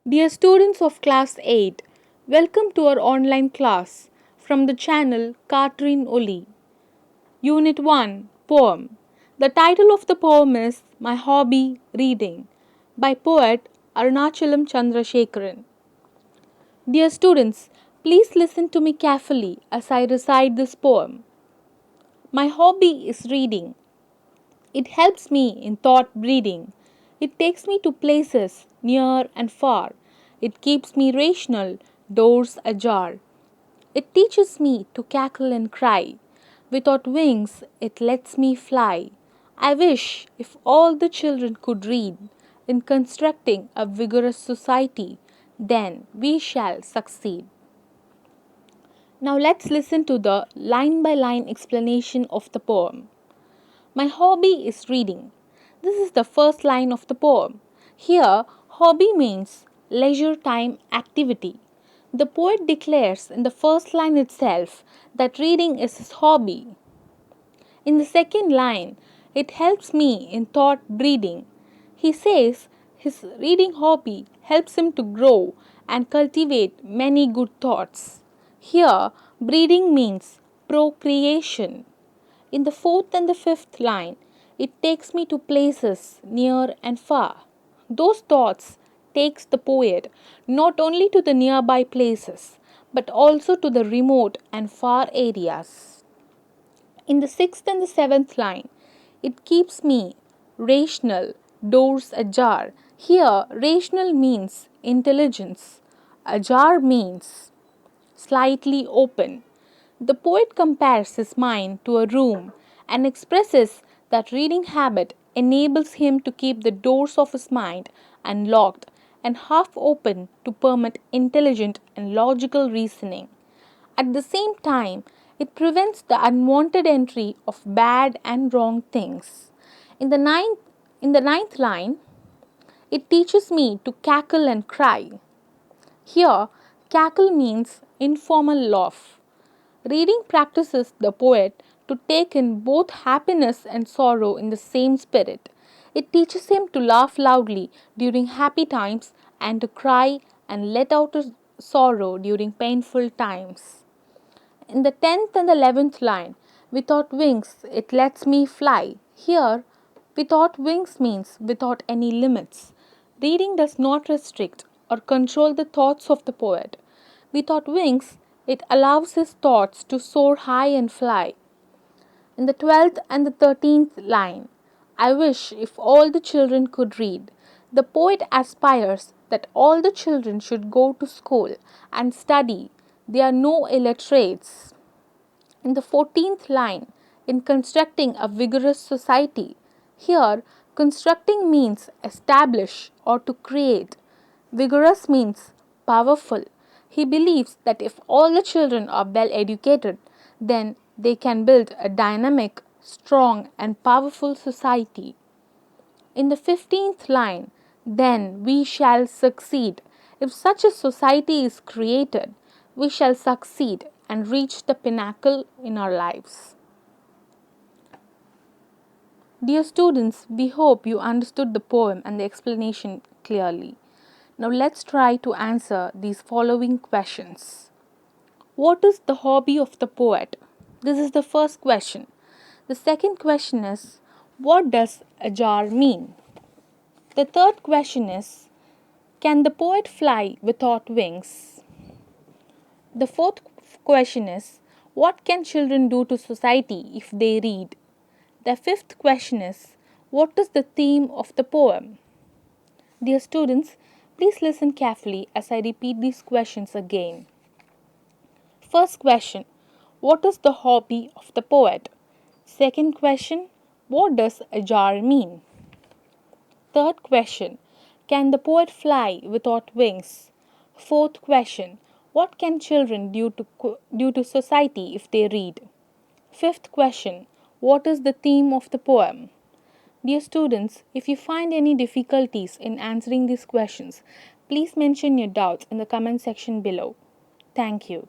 Dear students of class 8, welcome to our online class from the channel KAATRIN OLI. Unit 1 Poem. The title of the poem is My Hobby Reading by poet Arunachalam Chandrasekharan. Dear students, please listen to me carefully as I recite this poem. My hobby is reading. It helps me in thought reading. It takes me to places near and far. It keeps me rational, doors ajar. It teaches me to cackle and cry. Without wings, it lets me fly. I wish if all the children could read in constructing a vigorous society, then we shall succeed. Now let's listen to the line by line explanation of the poem. My hobby is reading. This is the first line of the poem. Here, hobby means leisure time activity. The poet declares in the first line itself that reading is his hobby. In the second line, it helps me in thought breeding. He says his reading hobby helps him to grow and cultivate many good thoughts. Here, breeding means procreation. In the fourth and the fifth line, it takes me to places near and far. Those thoughts takes the poet not only to the nearby places but also to the remote and far areas. In the sixth and the seventh line, it keeps me rational, doors ajar. Here, rational means intelligence, ajar means slightly open. The poet compares his mind to a room and expresses that reading habit enables him to keep the doors of his mind unlocked and half open to permit intelligent and logical reasoning. At the same time, it prevents the unwanted entry of bad and wrong things. In the ninth line, it teaches me to cackle and cry. Here, cackle means informal laugh. Reading practices the poet to take in both happiness and sorrow in the same spirit. It teaches him to laugh loudly during happy times and to cry and let out his sorrow during painful times. In the 10th and the 11th line, without wings, it lets me fly. Here, without wings means without any limits. Reading does not restrict or control the thoughts of the poet. Without wings, it allows his thoughts to soar high and fly. In the 12th and the 13th line, I wish if all the children could read. The poet aspires that all the children should go to school and study. There are no illiterates. In the 14th line, in constructing a vigorous society, here constructing means establish or to create. Vigorous means powerful. He believes that if all the children are well educated, then they can build a dynamic, strong, and powerful society. In the 15th line, then we shall succeed. If such a society is created, we shall succeed and reach the pinnacle in our lives. Dear students, we hope you understood the poem and the explanation clearly. Now let's try to answer these following questions. What is the hobby of the poet? This is the first question. The second question is, what does ajar mean? The third question is, can the poet fly without wings? The fourth question is, what can children do to society if they read? The fifth question is, what is the theme of the poem? Dear students, please listen carefully as I repeat these questions again. First question, what is the hobby of the poet? Second question, what does ajar mean? Third question, can the poet fly without wings? Fourth question, what can children do to society if they read? Fifth question, what is the theme of the poem? Dear students, if you find any difficulties in answering these questions, please mention your doubts in the comment section below. Thank you.